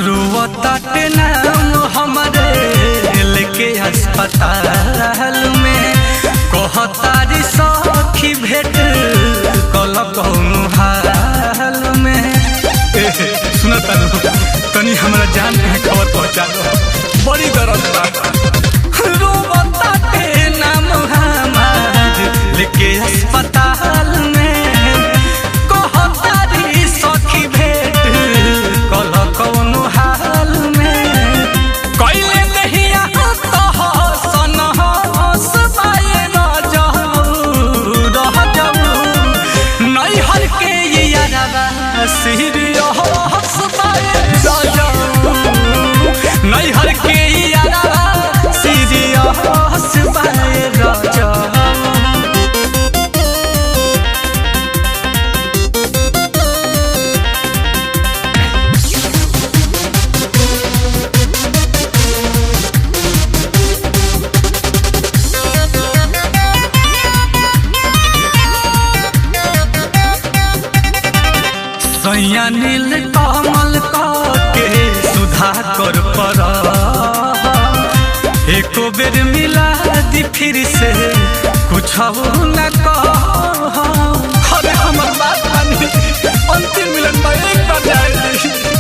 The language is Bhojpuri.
रोवताटे नाम हमरे लेके अस्पताल में कहतारी सखी भेट कल कौनो हाल में। सुनता तनी हमरा जान के खबर पहुंचा दो, बड़ी दर्द बा। रोवताटे नाम हमार लेके अस्पताल में कहतारी सखी भेट कल कौनो हाल में। कइले दहिया तो सन हस पाए रह जाऊ नैहर के यारवा सीरियस पाए रह जाऊ नैहर के यारवा सीरियस पाए रह जाऊ। सैया नील कमल के सुधा कर पर एको बेर मिला दी फिर से कुछ न कह। अरे हमर बात मानी, अंतिम मिलन में एक बार जाए।